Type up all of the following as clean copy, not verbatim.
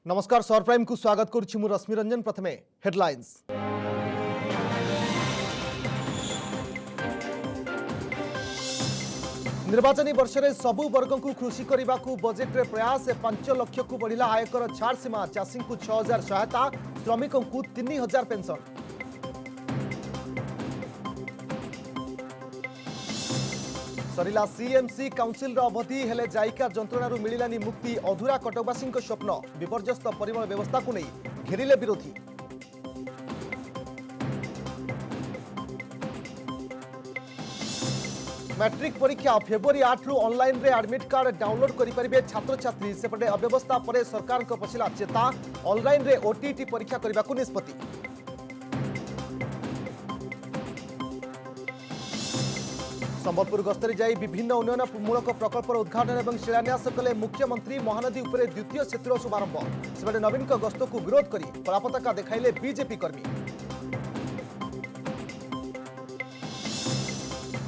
नमस्कार sir prime को स्वागत करुछि मु रश्मि रंजन। प्रथमे हेडलाइंस। निर्वाचन वर्ष में सबु वर्ग को खुशी करने को बजेट रे प्रयास 5 लाख को बढ़िला आयकर छाड़ सीमा। चाषी को 6000 सहायता, श्रमिकों को 3000 पेंशन। सरिला सीएमसी काउंसिल अवधि हेले जायका जंत्रणारू मिलिलानी मुक्ति। अधूरा कटकवासी स्वप्न। विपर्यस्त परिमल व्यवस्था को नहीं घेरिले विरोधी। मैट्रिक परीक्षा फेब्रुआरी 8 रु ऑनलाइन रे एडमिट कार्ड डाउनलोड करि परिबे छात्र छात्री। सेपटे अव्यवस्था पर सरकार को पछिला चेता। ऑनलाइन रे ओटीटी परीक्षा करबा को निष्पत्ति। संबलपुर गस्तरे जाई विभिन्न उन्नयनमूलक प्रकल्पर उद्घाटन और शिलान्यास कले मुख्यमंत्री। महानदी उपरे द्वितीय सेतुर शुभारंभ। सेपटे नवीन गस्त को विरोध करी परापताका देखाइले बीजेपी कर्मी।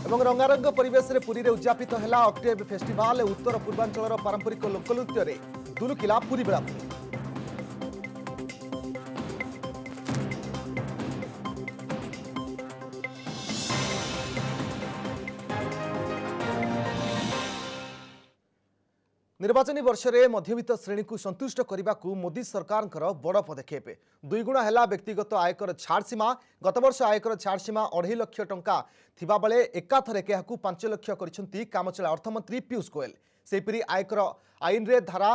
एवं रंगारंग परिवेश रे पुरी रे उद्यापित हैला ऑक्टेव फेस्टिवल। उत्तर पूर्वांचल पारंपरिक लोकनृत्य रे दुलुकिला पुरी बेलाभूमि। निर्वाचन वर्ष में मध्यवित्त श्रेणी को संतुष्ट करने को मोदी सरकार बड़ पदक्षेप। दुईगुणा है व्यक्तिगत आयकर छाड़ सीमा। गत वर्ष आयकर छाड़ सीमा 2.5 लाख टंका थिबा बेले एकाथरके यहां 5 लाख कर कामचला अर्थमंत्री पीयूष गोयल। सेहीपरि आयकर आईन रे धारा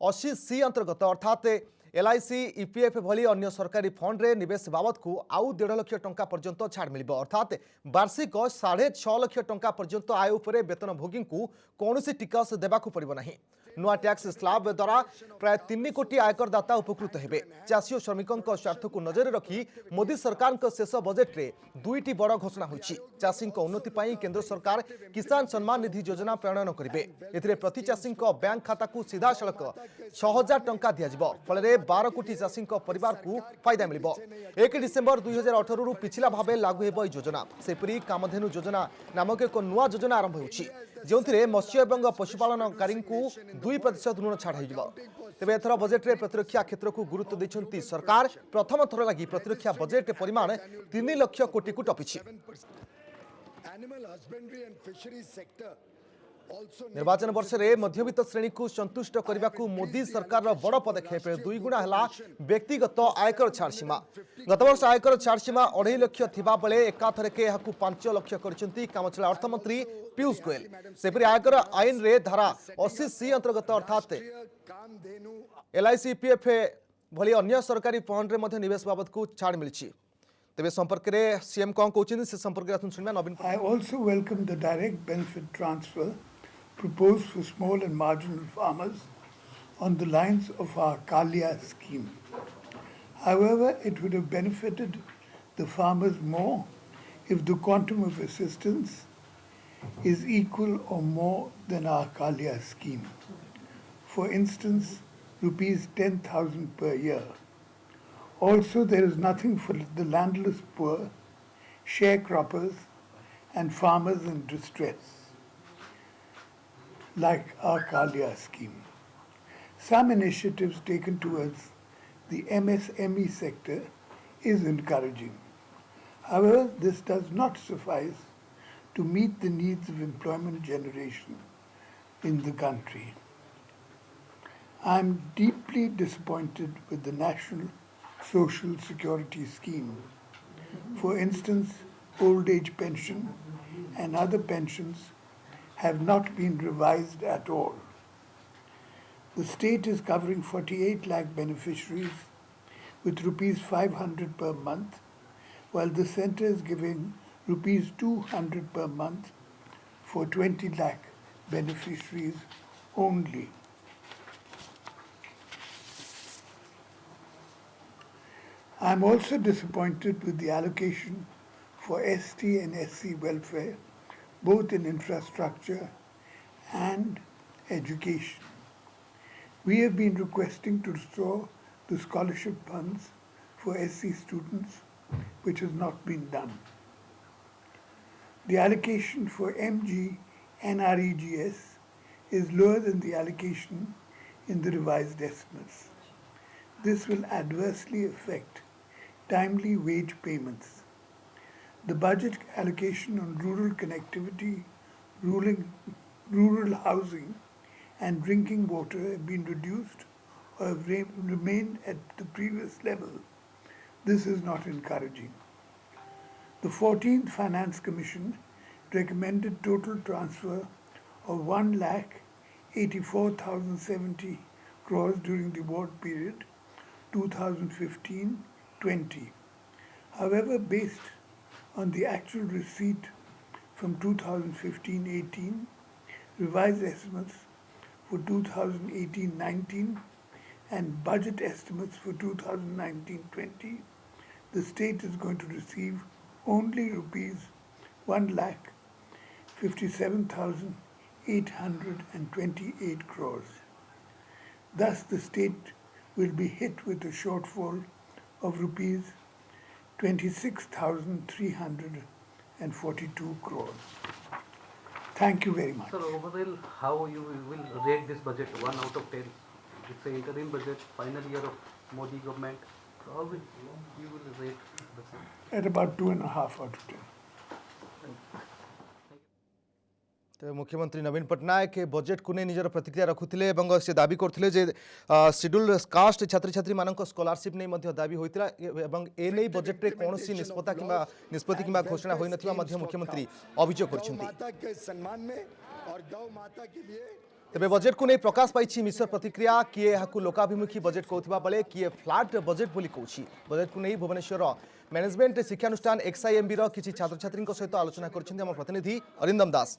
80C अंतर्गत अर्थात एलआईसी ईपीएफ भली अन्य सरकारी फंड रे निवेश बाबद को आउ 1.5 लाख टंका पर्यंत छाड़ मिल। अर्थात वार्षिक 6.5 लाख टंका पर्यंत आय उपरे वेतनभोगी को कौन टिकस देवाक पड़ो ना। नुआ टैक्स स्लैब द्वारा प्राय 3 कोटी आयकरदाता उपकृत हेबे। चाषी और श्रमिकों स्वार्थ को नजर रखी मोदी सरकार शेष बजेट रे दुईटी बड़ घोषणा होइछि। चाषी उन्नति पाई केंद्र सरकार किसान सम्मान निधि योजना प्रणयन करिवे। एथिरे प्रति चाषी बैंक खाता को सीधा सड़क 6000 टंका दिया फल 12 कोटी चाषी परिवार को फायदा मिल। 1 डिसेम्बर 2018 रु पिछला भाव लागू हेब योजना। सेपरी कामधेनु योजना नामक एक नुआ योजना आरंभ होछि जो मत्स्य और पशुपालनकारी को 2% ऋण छाड़ हो। तेज एथर बजेट में प्रतिरक्षा क्षेत्र को गुरुत्व देछंती सरकार। प्रथम थर लगी प्रतिरक्षा बजेट परिमाण 3 लाख कोटी को टपिछि। निर्वाचन वर्ष में मध्यवित्त श्रेणी को संतुष्ट करने को मोदी सरकार बड़ पदक्षेप। दुईगुणा है व्यक्तिगत आयकर छाड़ सीमा। गत वर्ष आयकर छाड़ सीमा 2.5 लाख थिबा बेले एकाथरके यहां 5 लाख करछंती कामचला अर्थमंत्री पीयूष गोयल। सेपरि आयकर आईन रे धारा 80C अंतर्गत अर्थात एलआईसी ईपीएफ भली अन्य सरकारी फंड रे मध्य निवेश बाबद को छाड़ मिलछि। तेबे संपर्क रे सीएम कोन कहउछिन से संपर्क रे सुनबा नवीन। I also welcome the direct benefit transfer proposed for small and marginal farmers on the lines of our Kalia scheme. However, it would have benefited the farmers more if the quantum of assistance is equal or more than our Kalia scheme. For instance, rupees 10,000 per year. Also, there is nothing for the landless poor, sharecroppers, and farmers in distress, like our Kalia scheme. Some initiatives taken towards the MSME sector is encouraging. However, this does not suffice to meet the needs of employment generation in the country. I am deeply disappointed with the National Social Security Scheme. For instance, old age pension and other pensions have not been revised at all. The state is covering 48 lakh beneficiaries with rupees 500 per month, while the center is giving rupees 200 per month for 20 lakh beneficiaries only. I am also disappointed with the allocation for ST and SC welfare, both in infrastructure and education. We have been requesting to restore the scholarship funds for SC students, which has not been done. The allocation for MG NREGS is lower than the allocation in the revised estimates. This will adversely affect timely wage payments. The budget allocation on rural connectivity, rural housing, and drinking water have been reduced or have remained at the previous level. This is not encouraging. The 14th Finance Commission recommended total transfer of 1,84,070 crores during the award period 2015-20. However, based on the actual receipt from 2015-18, revised estimates for 2018-19, and budget estimates for 2019-20, the state is going to receive only rupees 1,57,828 crores. Thus, the state will be hit with a shortfall of rupees 26,342 crores. Thank you very much. Sir, overall, how you will rate this budget 1 out of 10? It's an interim budget, final year of Modi government. So how will you will rate the same? At about 2.5 out of 10. तो मुख्यमंत्री नवीन Patnaik budget को नहीं निजर प्रतिक्रिया रखुले से दाबी करते जे schedule caste छात्र छात्री मानक स्कॉलरशिप नहीं मध्य दाबी होता ए नहीं बजेट रे कौन सी निष्पत्ति कि घोषणा हो मुख्यमंत्री अभियोग कर तेज बजेट को नहीं प्रकाश पाई मिश्र प्रतिक्रिया किए यहाँ लोकाभिमुखी बजेट कहता बेले किए फ्लाट बजेट बोली कहूँ बजेट को नहीं भुवनेश्वर मैनेजमेंट शिक्षानुष्ठान XIMB किसी छात्र छात्री सहित आलोचना कर प्रतिनिधि अरिंदम दास।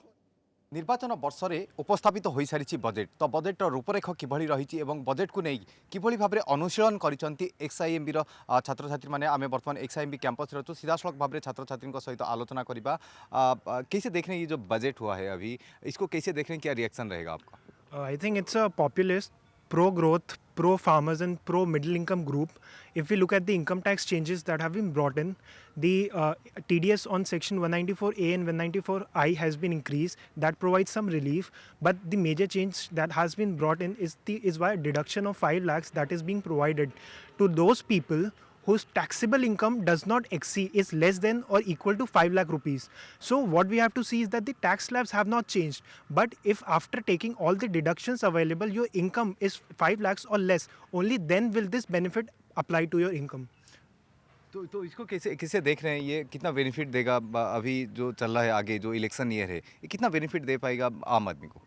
निर्वाचन वर्ष में उपस्थापित हो सारी बजेट तो बजेट रूपरेख किभली रही बजेट को नहीं किभली भाव में अनुशीलन कर XIMB छात्र छात्री मैंने आम बर्तमान XIMB कैंपस रही सीधा सड़क भाव में छात्र छात्री सहित आलोचना करवा कैसे देख रहे हैं ये जो बजेट हुआ है अभी इसको कैसे देख रहे हैं क्या रिएक्शन रहेगा आपका? I think it's a populist, pro-growth, pro-farmers and pro-middle income group. If we look at the income tax changes that have been brought in, the TDS on section 194A and 194I has been increased. That provides some relief. But the major change that has been brought in is via deduction of 5 lakhs that is being provided to those people whose taxable income does not exceed is less than or equal to 5 lakh rupees. So what we have to see is that the tax slabs have not changed. But if after taking all the deductions available, your income is 5 lakhs or less, only then will this benefit apply to your income. तो इसको कैसे कैसे देख रहे हैं ये कितना benefit देगा अभी जो चल रहा है आगे जो इलेक्शन ईयर है ये कितना बेनिफिट दे पाएगा आम आदमी को?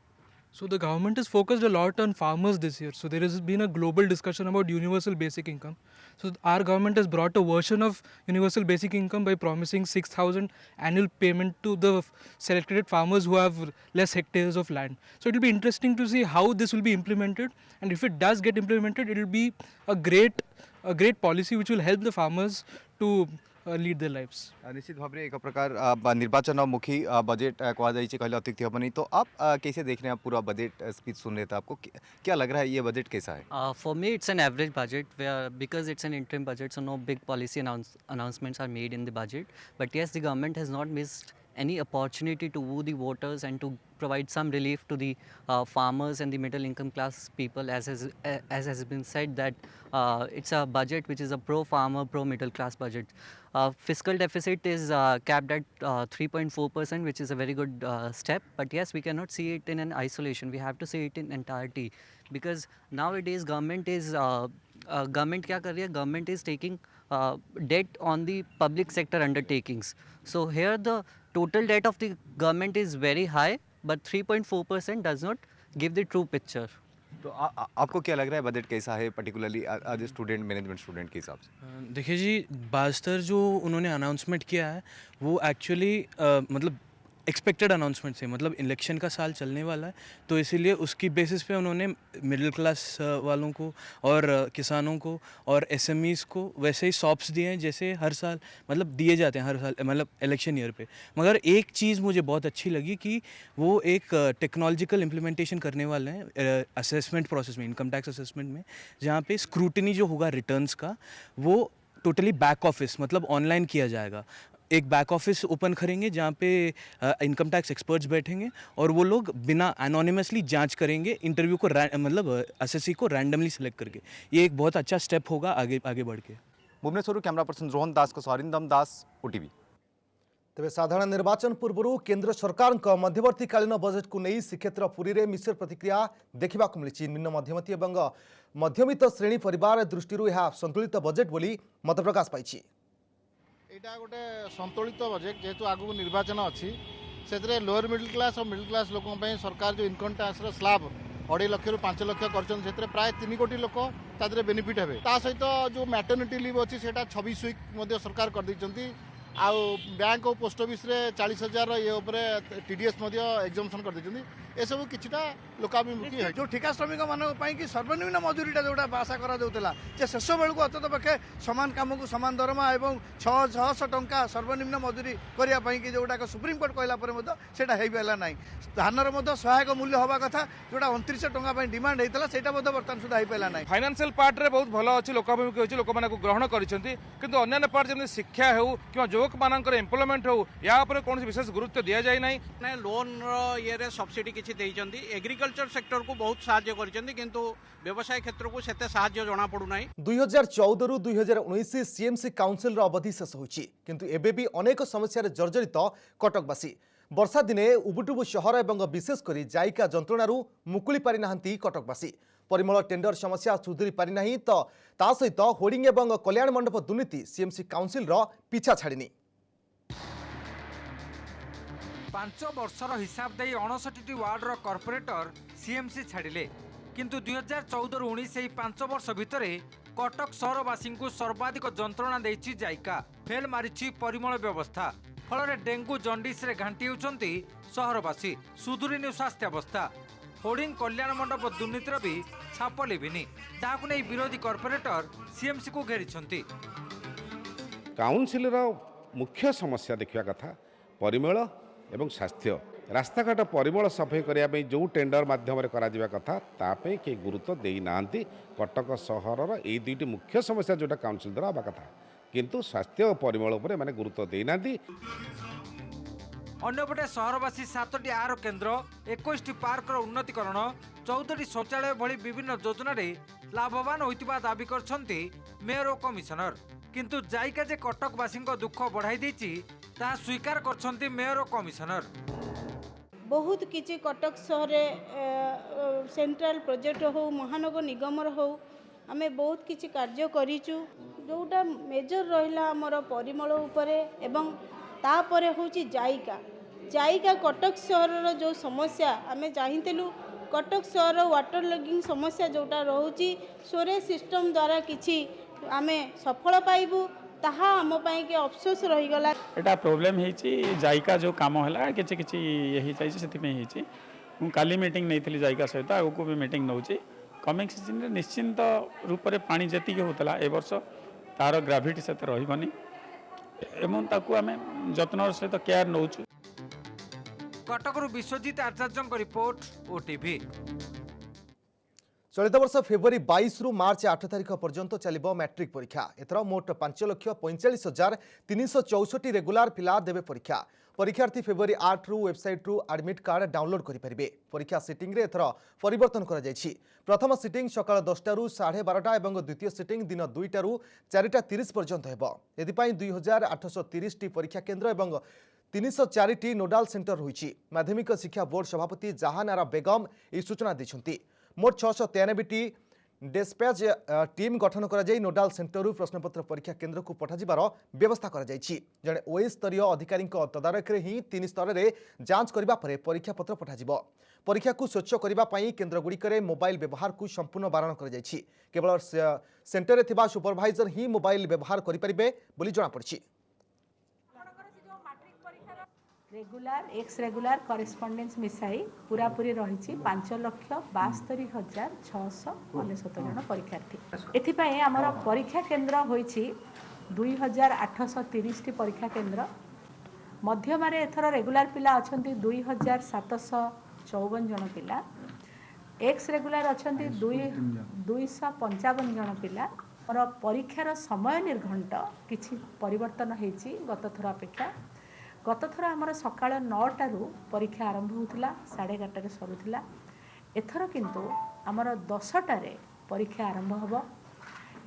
So the government is focused a lot on farmers this year. So there has been a global discussion about universal basic income. So our government has brought a version of universal basic income by promising 6,000 annual payment to the selected farmers who have less hectares of land. So it will be interesting to see how this will be implemented, and if it does get implemented, it will be a great policy which will help the farmers to lead their lives. निश्चित भाव में एक प्रकार निर्वाचनमुखी budget कहुई कहले अत्युक्ति हेनी तो आप कैसे देख रहे हैं? आप पूरा बजेट स्पीच सुन रहे थे आपको क्या लग रहा है ये बजेट कैसा है? For me, it's an average budget because it's an interim budget, so no big policy announcements are made in the budget. But yes, the government has not missed any opportunity to woo the voters and to provide some relief to the farmers and the middle income class people, as has been said that it's a budget which is a pro-farmer, pro-middle class budget. Fiscal deficit is capped at 3.4%, which is a very good step. But yes, we cannot see it in an isolation. We have to see it in entirety, because nowadays government is क्या कर रही है? Government is taking debt on the public sector undertakings. So here the total debt of the government is very high, but 3.4% does not give the true picture. तो आपको क्या लग रहा है बजट कैसा है particularly as student management student के हिसाब से? देखिए जी, बास्तर जो उन्होंने अनाउंसमेंट किया है वो एक्चुअली मतलब एक्सपेक्टेड अनाउंसमेंट से, मतलब इलेक्शन का साल चलने वाला है तो इसीलिए उसकी बेसिस पे उन्होंने मिडिल क्लास वालों को और किसानों को और SMEs को वैसे ही सॉप्स दिए हैं जैसे हर साल मतलब दिए जाते हैं हर साल मतलब इलेक्शन ईयर पे। मगर एक चीज़ मुझे बहुत अच्छी लगी कि वो एक टेक्नोलॉजिकल इम्प्लीमेंटेशन करने वाले हैं असेसमेंट प्रोसेस में, इनकम टैक्स असेसमेंट में, जहाँ पे स्क्रूटनी जो होगा रिटर्न्स का वो टोटली बैक ऑफिस मतलब ऑनलाइन किया जाएगा। एक बैक ऑफिस ओपन करेंगे जहाँ पे इनकम टैक्स एक्सपर्ट्स बैठेंगे और वो लोग बिना एनोनिमसली जांच करेंगे इंटरव्यू को मतलब एसएससी को रैंडमली सेलेक्ट करके। ये एक बहुत अच्छा स्टेप होगा आगे आगे बढ़ के। भुवनेश्वर कैमरा पर्सन रोहन दास को अरिंदम दास ओटीवी। तेज साधारण निर्वाचन पूर्व केंद्र सरकार मध्यवर्तीकालीन बजेट को नहीं श्रीक्षेत्र पुरी में मिश्र प्रतिक्रिया देखा मिली। निम्न मध्यमती और मध्यमित श्रेणी परिवार दृष्टि यह संतुलित बजेट बोली मत प्रकाश पाई। यहाँ गोटे संतुलित बजेट जेहेतु आगू निर्वाचन अच्छी से लोअर मिडिल क्लास और मिडिल क्लास लोक सरकार जो इनकम टैक्स स्लाब 2.5 लाख रु 5 लाख कर प्राय 3 कोटी लोक बेनिफिट हे। सहित जो मैटर्निटी लिव अच्छी से 26 वीक सरकार कर दी। आउ बैंक और पोस्ट ऑफिस रे 40,000 ये उपरे टीडीएस एग्जामिशन कर दी। ए सब किछटा लोकाभिमुखी है जो ठिका श्रमिक मानी कि सर्वनिम्न मजूरीटा जोटा आशा करा शेष बेलू अतत पक्षे सामान काम को सामान दरमा और 600 टंका सर्वनिम्न मजूरी करने कि जोटा सुप्रीमकोर्ट कहला सेटा हो पारा ना। धानर सहायक मूल्य हवा कथा जोटा 29 टंका डिमांड होता है बर्तमान सुधा हो पारा ना। फाइनेंशियल पार्ट रे बहुत भल अच्छी लोकाभिमुखी अच्छी लोक मैंने ग्रहण कर अन्य पार्ट जमी शिक्षा हो कि युवक मानकर एम्प्लॉयमेंट हो या कौन विशेष गुरुत्व दि जाए ना। लोन ये सब्सिडी किसी देइचंती एग्रीकल्चर सेक्टर को बहुत साहाय्य करचंती किंतु व्यवसाय क्षेत्र को सेते साहाय्य जणा पडु नाही। 2014 रु 2019 सीएमसी काउंसिल अवधि शेष होइछि किंतु एबे भी अनेक समस्या जर्जरित कटकवासी। वर्षा दिने उबुटुबु शहर एवं विशेषकर जायका जंत्रणारू मुकुली पारि नाहंती कटकवासी। परिमल टेंडर समस्या सुधुरी पारि नाही तो ता सहित होर्डिंग एवं कल्याण मंडप दुर्नीति सीएमसी काउंसिल पीछा छाड़िनी। 5 वर्षर हिसाब दे 59 वार्डर कॉर्पोरेटर सीएमसी छाड़िले किंतु 2014 रु 19 5 वर्ष भितर कटक सहरवासी को सर्वाधिक जंत्रणा देछि जायका। फेल मारिछि परिमल व्यवस्था फल डेंगू जंडिस रे घांटी होउछंती सहरवासी। सुधुरिनी स्वास्थ्य अवस्था होर्डिंग कल्याण मंडप दुर्नीतिर भी छाप लेबिनी जहां नहीं विरोधी कॉर्पोरेटर सीएमसी को घेरिछंती। काउंसिल मुख्य समस्या देखा कथा परिमल एवं स्वास्थ्य रास्ताघाट परिमल सफाई करने जो टेंडर माध्यम करा कथा तापे कि गुरुत्व देना। कटक सहर ये दुईटी मुख्य समस्या जोटा काउंसिल द्वारा हवा कथा किंतु स्वास्थ्य और परिमल उपर माने गुरुत्व देना। अन्यपटे सहरवासी 7टी आहार केन्द्र 21टी पार्कर उन्नतीकरण 14टी शौचालय भली विभिन्न योजना लाभवान होइतिबा दाबी करछंती मेयर और कमिशनर किंतु जायका जे कटकवासी दुख बढ़ाई देछि ता स्वीकार करछंती मेयर और कमिशनर। बहुत किछि कटक सहर सेंट्रल प्रोजेक्ट हो महानगर निगम हो आमे बहुत किछि कार्य करिचु जोटा मेजर रहिला हमर परिमल उपरे एवं तापरे होची जायका कटक सहर जो समस्या आमे चाहिथिलु कटक सहर वाटर लगिंग समस्या जोटा रहुची सोरे सिस्टम द्वारा किछि आमे सफल पाइबु ताहा आम पाई के अफसोस रही गला। एटा प्रॉब्लम हेची जायका जो काम हला किछि किछि यही चाहिए सेति में हेची मु काली मीटिंग नैथिली जायका सहित आगो भी मीटिंग नौची कमिंग सीजन रे निश्चिंत रूप रे पानी जेति के होतला ए वर्ष तार ग्रेविटी सेते रहिबनी एमन ताकू आमे जत्नर सहित केयर नौचु। कटकरू विश्वजीत आचार्य रिपोर्ट ओटीवी। चलित वर्ष फेब्रुआरी 22 रु मार्च 8 तारिख पर्यंत चलिबो मैट्रिक परीक्षा। एथर मोट 5,45,364 रेगुलार पिला देवे परीक्षा। परीक्षार्थी फेब्रुआरी 8 रु वेबसाइट रु एडमिट कार्ड डाउनलोड करि परिबे। परीक्षा सिटिंग रे एथर परिवर्तन करा जायछि। प्रथम सिटिंग सकाळ 10टा रु 12:30 एवं द्वितीय सिटिंग दिन 2टा रु 4:30 पर्यंत हेबो। एदि पई 2830 टी परीक्षा केंद्र एवं 304 टी नोडाल सेंटर रहिछि। माध्यमिक शिक्षा बोर्ड सभापति जहानारा बेगम ई सूचना दैछन्ति। मोट 693 टी डिस्पैच टीम गठन करा जाई नोडाल सेंटर प्रश्नपत्र परीक्षा केंद्र को पठाजिबार व्यवस्था करा जायछि। जणे ओएस स्तरीय अधिकारी तदारख ही 3 स्तर रे जांच करिबा परे परीक्षा पत्र पठाजिबो। परीक्षा को स्वच्छ करिबा पई केंद्र गुड़िकरे मोबाइल व्यवहार को संपूर्ण बारण करा जायछि। केवल सेंटर रे थिबा सुपरवाइजर ही मोबाइल व्यवहार करि परिबे बोली जणा पड़छि। रेगुलार एक्स रेगुलार करेस्पॉन्डेंस मिसाई पूरा पूरी रही 5,72,699 जन परीक्षार्थी। एथिपाई आमर परीक्षा केंद्र होइछि 2,830 टी परीक्षा केंद्र। मध्यम एथर रेगुलार पिला अछंती 2,754 जन पिला। एक्स रेगुलार अछंती 255 जन पिला ଆମର ପରୀକ୍ଷାର ସମୟ ନିର୍ଘଣ୍ଟ କିଛି ପରିବର୍ତ୍ତନ ହେଇଛି ଗତ ଥର ଅପେକ୍ଷା। ଗତ ଥର ଆମର ସକାଳ 9ଟାରୁ ପରୀକ୍ଷା ଆରମ୍ଭ ହେଉଥିଲା 11:30ରେ ସରୁଥିଲା। ଏଥର କିନ୍ତୁ ଆମର 10ଟାରେ ପରୀକ୍ଷା ଆରମ୍ଭ ହେବ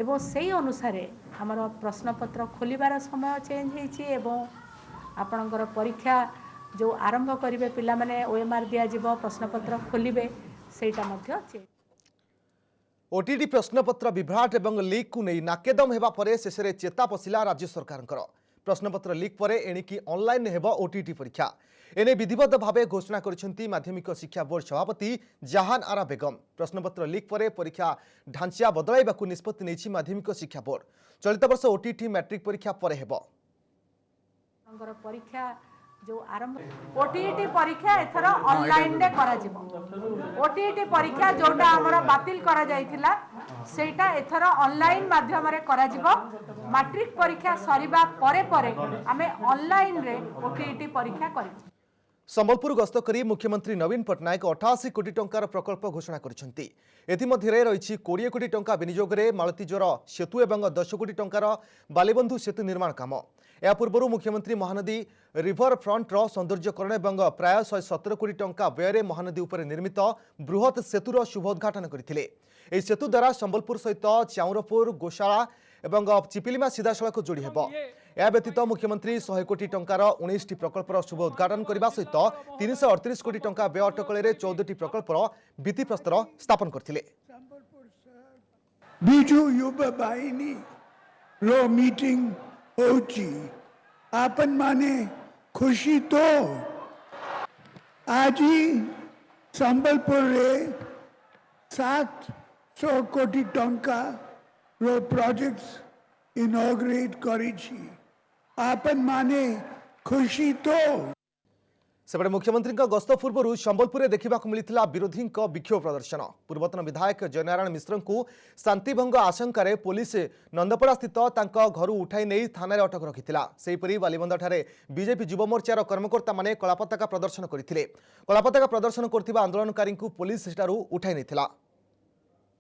ଏବଂ ସେହି ଅନୁସାରେ ଆମର ପ୍ରଶ୍ନପତ୍ର ଖୋଲିବାର ସମୟ ଚେଞ୍ଜ ହେଇଛି ଏବଂ ଆପଣଙ୍କର ପରୀକ୍ଷା जो आरंभ करेंगे पिला माने ओएमआर दिया जिवो प्रश्नपत्र खोलिबे सेटा मध्य चेक। ओटीटी प्रश्नपत्र विभ्राट एवं लीक को नहीं नाकेदम हेबा परे शेषे चेता पशिला राज्य सरकारଙ୍କର प्रश्नपत्र लीक परे एणिकी ऑनलाइन हेबो ओटीटी परीक्षा एने विधिवत भावे घोषणा करिसेंती माध्यमिक शिक्षा बोर्ड सभापति जहान आरा बेगम। प्रश्नपत्र लीक परे परीक्षा ढांचा बदलाइबाकू निष्पत्ति नेछि माध्यमिक शिक्षा बोर्ड। चलित वर्ष ओटीटी मैट्रिक परीक्षा परे हेबो। परीक्षा जो आरंभ ओटीटी परीक्षा एथर ऑनलाइन रे करा जिवो। ओटीटी परीक्षा जोटा हमर बातिल करा जायथिला सेटा एथर ऑनलाइन माध्यम रे करा जिवो। मैट्रिक परीक्षा सरीबा परे परे हमें ऑनलाइन रे ओटीटी परीक्षा करिवो। संबलपुर गस्त करी मुख्यमंत्री नवीन पट्टनायक 88 कोटी टंकार प्रकल्प घोषणा करिसेंती। एथिमध्यरे रहिछि 20 कोटी टंका विनियोग रे मालतीजोर सेतु एवं 10 कोटी टंकार बालीबंधु सेतु निर्माण काम। या पूर्व मुख्यमंत्री महानदी रिवर फ्रंट रो सौंदर्यकरण एवं प्राय 117 कोटी टंका व्यय महानदी उपर निर्मित बृहत सेतुर शुभोद्घाटन करथिले। एही सेतु द्वारा संबलपुर सहित चाउरपुर गोशाला एवं चिपिलिमा सीधासड़क जोड़ी हेबो। या व्यतीत मुख्यमंत्री 100 कोटी टंकार 19टी प्रकल्पर शुभ उद्घाटन करने सहित 338 कोटी टंका व्यय अटकल 14टी प्रकल्पर भित्तिप्रस्तर स्थापन करथिले। बिजू युवा बाहिनी रो मीटिंग होची आपन माने खुशी तो आज संबलपुर रे 700 कोटी टंका रो प्रोजेक्ट्स इनॉग्रेट करिछि आपन माने खुशी तो। सेपटे मुख्यमंत्री गस्त पूर्व संबलपुर देखा मिलता विरोधी विक्षोभ प्रदर्शन। पूर्वतन विधायक जयनारायण मिश्र को शांतिभंग आशंका पुलिस नंदपड़ा स्थित घर उठाई नहीं थाना अटक रखिता। सेहीपरि बालीबंध ठारे बीजेपी युव मोर्चार कर्मकर्ता माने कलापताका प्रदर्शन करथिले। कलापताका प्रदर्शन करथिबा आंदोलनकारी पुलिस सेठारु उठाई नैथिला।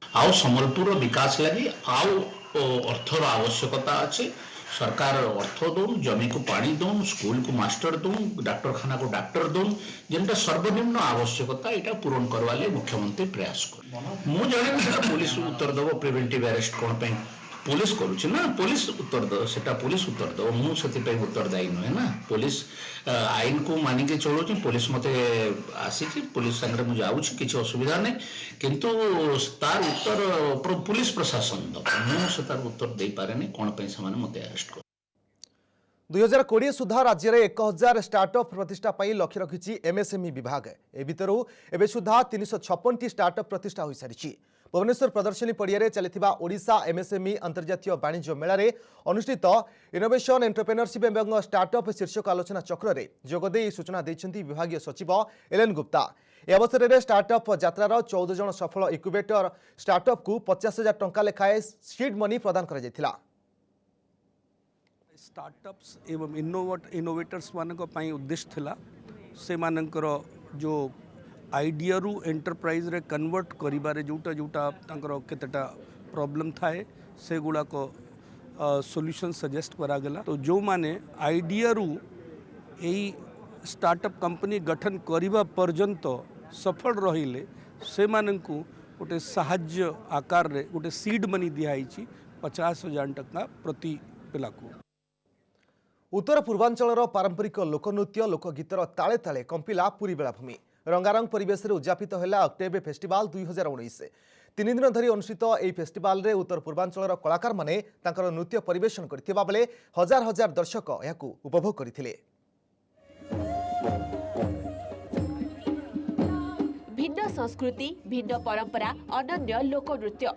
आउ संबलपुर विकास लगी आउ अर्थर आवश्यकता अच्छे। सरकार अर्थ दौन जमी को पानी दौन स्कूल को मास्टर दौन डाक्तरखाना को डाक्टर दौन जेनटा सर्वनिम्न आवश्यकता यहाँ पूरण करवा मुख्यमंत्री प्रयास कर। मु जाने पुलिस उत्तर दब प्रिवेंटिव अरेस्ट कौन पे पुलिस करुछि ना पुलिस उत्तर दो सेटा पुलिस उत्तर दो मु सेति पे उत्तरदायी नुहे ना। पुलिस आईन को मानिके चलुछि पुलिस मते आसी पुलिस संगे मु जाउछि किछि असुविधा नै किंतु तार उत्तर पुलिस प्रशासन दो मु से तार उत्तर दे पारे नै कोन पे समान मते अरेस्ट कर। 2020 सुधा राज्य में 1000 स्टार्टअप प्रतिष्ठा पाई लक्ष्य रखिछि एमएसएमई विभाग। ए भितरु एबे सुधा 356टी स्टार्टअप प्रतिष्ठा होई सारिछि। भुवनेश्वर प्रदर्शनी पड़िया चलता ओडिशा एमएसएमई अंतर्जातीय वाणिज्य मेला अनुष्ठित इनोवेशन एंटरप्रेन्योरशिप एवं स्टार्टअप शीर्षक आलोचना चक्र में जोगदे सूचना देइछन्ति विभागीय सचिव एलएन गुप्ता। ए अवसर में स्टार्टअप यात्रार 14 जन सफल इक्युबेटर स्टार्टअप को 50,000 टंका लेखाएं सीड मनी प्रदान करा जायथिला। स्टार्टअप्स एवं इनोवेटर्स मानक पई उद्देश्य थिला से मानकर जो आइडिया रु एंटरप्राइज रे कन्वर्ट करिबारे जोटा जोटा तांकर केतेटा प्रॉब्लम थाए से गुड़ा को सॉल्यूशन सजेस्ट करा गला। तो जो माने आइडिया रु एई स्टार्टअप कंपनी गठन करिबा पर्यंत सफल रहिले से मानकु गोटे साहाय्य आकार रे गोटे सीड मनी दिहाइछि 50,000 टका प्रति पिला को। उत्तर पूर्वांचल पारंपरिक लोकनृत्य लोकगीतर ताले ताले कंपिला पुरी बेलाभूमि। रंगारंग परिवेश उद्यापित है अक्टेबे फेस्टिवल 2019। 3 दिन धरी अनुष्ठित यह फेस्टिवल रे उत्तर पूर्वांचल कलाकार माने तांकर नृत्य परिवेशन करथिबा बेले हजार हजार दर्शक याकू उपभोग करथिले। भिन्न संस्कृति भिन्न परंपरा अनन्य लोकनृत्य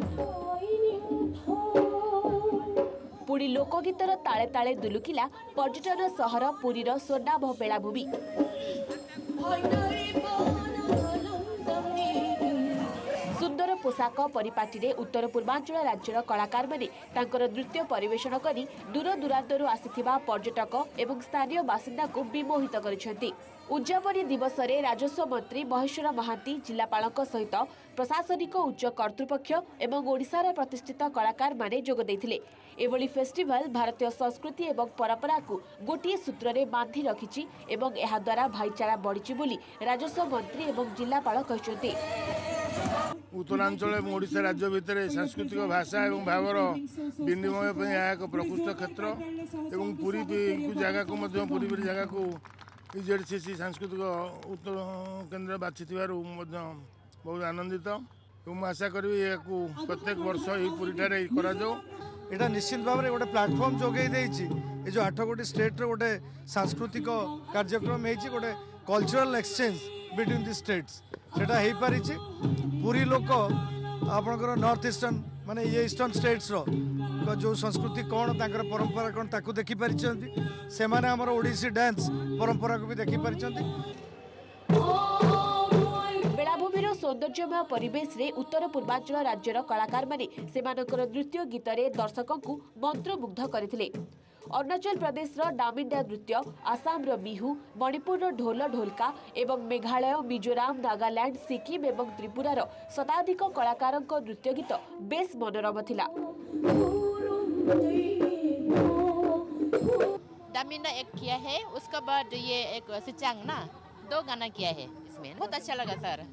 पुरी लोकगीतर ताले ताले दुलुकिला पर्यटन सहर पुरीर स्वर्णाभ बेलाभूमि। सुंदर पोशाक परिपाटी उत्तर पूर्वांचल राज्यर कलाकार माने तांकर नृत्य परिवेषण करी दूर दूरांतरू आसिथिबा पर्यटक एवं स्थानीय बासिंदा को विमोहित करिसेंती। उद्यापनी दिवस में राजस्व मंत्री महेश्वर महांती जिलापाल सहित प्रशासनिक उच्च कर्तृपक्ष एवं ओडिशार प्रतिष्ठित कलाकार माने जोग देथिले। एभली फेस्टिवल भारतीय संस्कृति एवं परंपरा को गोटे सूत्र में बांधि रखिछि एवं एहा द्वारा भाईचारा बढ़िछि बोली राजस्व मंत्री एवं जिलापाल कहते। उत्तरांचल और ओडिशा राज्य भितर सांस्कृतिक भाषा और भावर विनिमय एक प्रकृष्ट क्षेत्र एवं पूरी जगह को पूरी जगह को इजेडसीसी सांस्कृतिक उत्तर केन्द्र बाछि बहुत आनंदित आशा करी प्रत्येक वर्ष यही पुरीठारे यहाँ निश्चित भाव में गोटे प्लाटफर्म जोगे ये जो 8 गोटी स्टेट गोटे सांस्कृतिक कार्यक्रम गोटे cultural exchange between the states सेटा हो पारी। पूरी लोक आपणकर नॉर्थ ईस्टर्न माने ये ईस्टर्न स्टेट्स रो जो संस्कृति कौन तांकर परंपरा कौन ताकू देखि पारिछंती से माने हमर ओडिसी डांस परंपरा को भी देखि पारिछंती। बेलाभूमिर सौंदर्यमय परिवेश रे उत्तर पूर्वांचल राज्यर कलाकार माने सेमानकर नृत्य गीत रे दर्शकों को मंत्रमुग्ध करथिले। अरुणाचल प्रदेश डामिंडा नृत्य, आसाम बिहू, मणिपुर ढोल ढोलका एवं मेघालय, मिजोराम, नागालैंड, सिक्किम एवं त्रिपुरार शताधिक कलाकार नृत्य गीत बेस मनोरम थिला। डामिंडा एक किया है, उसके बाद ये एक सिचांग ना 2 गाना किया है इसमें, बहुत अच्छा लगा सर।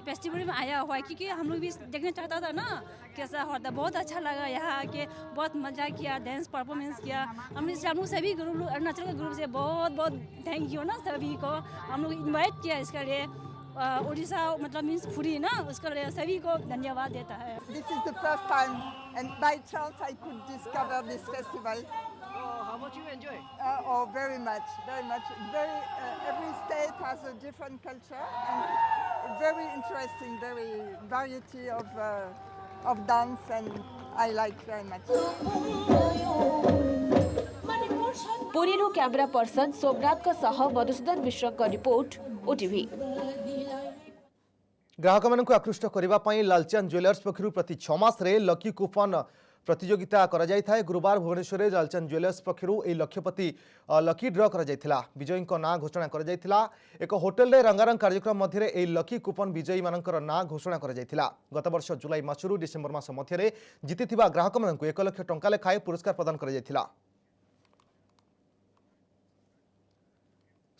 फेस्टिवल में आया हुआ है क्योंकि हम लोग भी देखना चाहता था ना कैसा होता, बहुत अच्छा लगा यहाँ आके, बहुत मजा किया, डांस परफॉर्मेंस किया। हम लोग सभी ग्रुप अरुणाचल के ग्रुप से बहुत बहुत थैंक यू ना सभी को, हम लोग इन्वाइट किया इसके लिए। उड़ीसा मतलब मीन्स पूरी ना, उसके लिए सभी को धन्यवाद देता है। This is the first time and by chance I could discover this festival. How much you enjoy? Oh, very much, very much. Every state has a different culture and very interesting, very variety of dance, and I like very much. Puri camera person Somnath Madhusudan Mishra report OTV. ग्राहक मानक आकृष्ट करने लालचांद jewellers पक्षर प्रति 6 मास lucky coupon प्रतियोगिता करा गुरुवार भुवनेश्वर में लालचांद jewellers पक्षर यह लक्षपति लकी ड्र करा विजयी ना घोषणा करा। एक होटेल रे रंगारंग कार्यक्रम मध्य यह लकी कूपन विजयी मानकर ना घोषणा करा। गत वर्ष जुलाई मासरू डिसेम्बर मास मध्य जीति ग्राहक मानक 1 लाख टंका लेखाएं पुरस्कार प्रदान करा।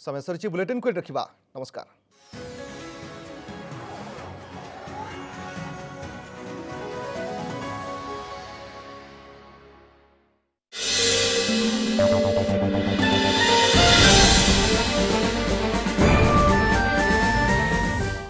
समय सरी बुलेटिन को रखा। नमस्कार।